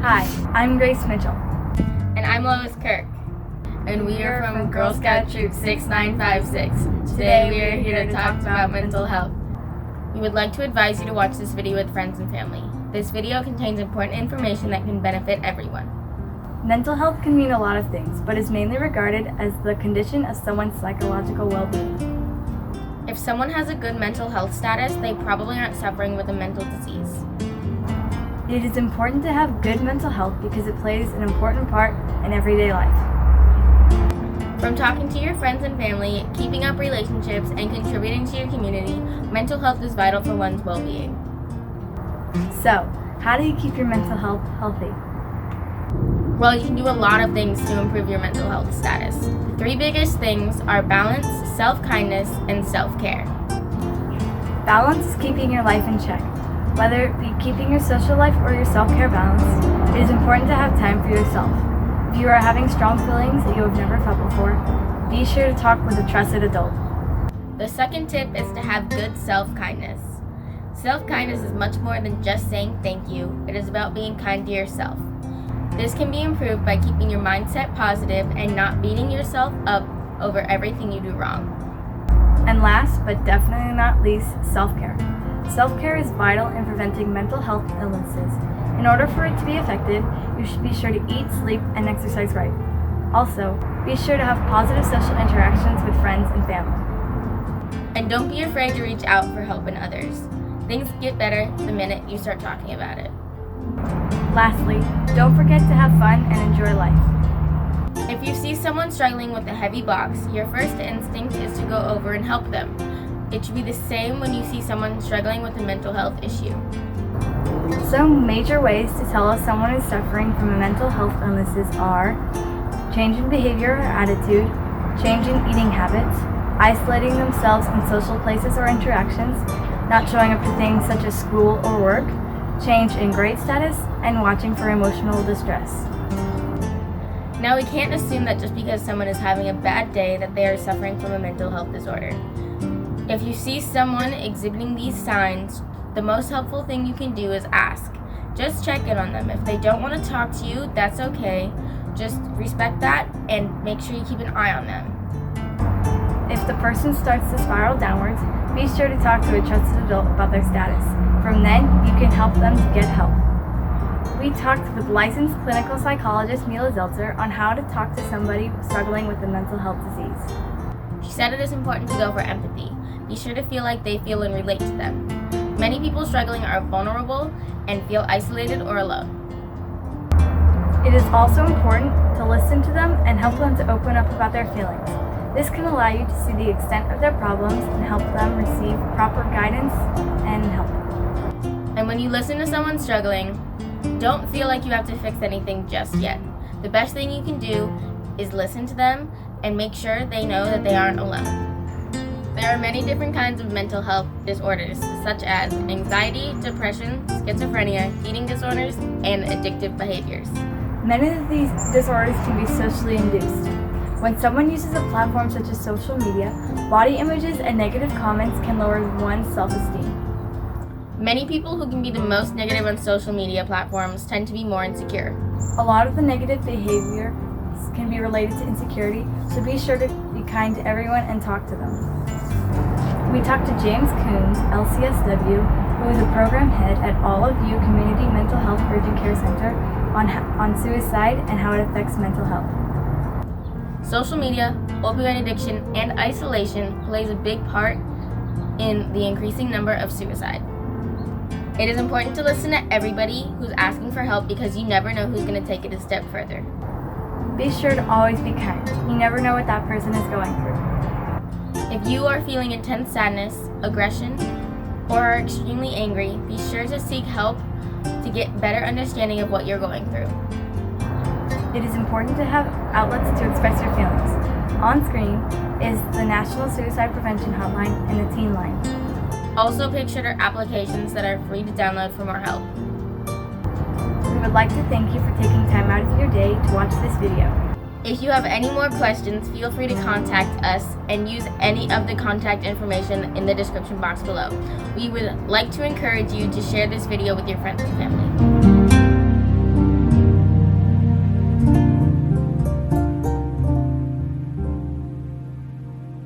Hi, I'm Grace Mitchell. And I'm Lois Kirk. And we are from Girl Scout Troop 6956. Today we are here to talk about mental health. We would like to advise you to watch this video with friends and family. This video contains important information that can benefit everyone. Mental health can mean a lot of things, but is mainly regarded as the condition of someone's psychological well-being. If someone has a good mental health status, they probably aren't suffering with a mental disease. It is important to have good mental health because it plays an important part in everyday life. From talking to your friends and family, keeping up relationships, and contributing to your community, mental health is vital for one's well-being. So, how do you keep your mental health healthy? Well, you can do a lot of things to improve your mental health status. The three biggest things are balance, self-kindness, and self-care. Balance is keeping your life in check. Whether it be keeping your social life or your self-care balanced, it is important to have time for yourself. If you are having strong feelings that you have never felt before, be sure to talk with a trusted adult. The second tip is to have good self-kindness. Self-kindness is much more than just saying thank you. It is about being kind to yourself. This can be improved by keeping your mindset positive and not beating yourself up over everything you do wrong. And last, but definitely not least, self-care. Self-care is vital in preventing mental health illnesses. In order for it to be effective, you should be sure to eat, sleep, and exercise right. Also, be sure to have positive social interactions with friends and family. And don't be afraid to reach out for help in others. Things get better the minute you start talking about it. Lastly, don't forget to have fun and enjoy life. If you see someone struggling with a heavy box, your first instinct is to go over and help them. It should be the same when you see someone struggling with a mental health issue. Some major ways to tell if someone is suffering from a mental health illnesses are change in behavior or attitude, change in eating habits, isolating themselves in social places or interactions, not showing up to things such as school or work, change in grade status, and watching for emotional distress. Now, we can't assume that just because someone is having a bad day that they are suffering from a mental health disorder. If you see someone exhibiting these signs, the most helpful thing you can do is ask. Just check in on them. If they don't want to talk to you, that's okay. Just respect that and make sure you keep an eye on them. If the person starts to spiral downwards, be sure to talk to a trusted adult about their status. From then, you can help them to get help. We talked with licensed clinical psychologist Mila Zeltzer on how to talk to somebody struggling with a mental health disease. She said it is important to go for empathy. Be sure to feel like they feel and relate to them. Many people struggling are vulnerable and feel isolated or alone. It is also important to listen to them and help them to open up about their feelings. This can allow you to see the extent of their problems and help them receive proper guidance and help. And when you listen to someone struggling, don't feel like you have to fix anything just yet. The best thing you can do is listen to them and make sure they know that they aren't alone. There are many different kinds of mental health disorders, such as anxiety, depression, schizophrenia, eating disorders, and addictive behaviors. Many of these disorders can be socially induced. When someone uses a platform such as social media, body images and negative comments can lower one's self-esteem. Many people who can be the most negative on social media platforms tend to be more insecure. A lot of the negative behavior can be related to insecurity, so be sure to be kind to everyone and talk to them. We talked to James Coons, LCSW, who is a program head at All of You Community Mental Health Urgent Care Center, on suicide and how it affects mental health. Social media, opioid addiction, and isolation plays a big part in the increasing number of suicide. It is important to listen to everybody who's asking for help because you never know who's going to take it a step further. Be sure to always be kind. You never know what that person is going through. If you are feeling intense sadness, aggression, or are extremely angry, be sure to seek help to get better understanding of what you're going through. It is important to have outlets to express your feelings. On screen is the National Suicide Prevention Hotline and the Teen Line. Also, picture applications that are free to download for more help. We would like to thank you for taking time out of your day to watch this video. If you have any more questions, feel free to contact us and use any of the contact information in the description box below. We would like to encourage you to share this video with your friends and family.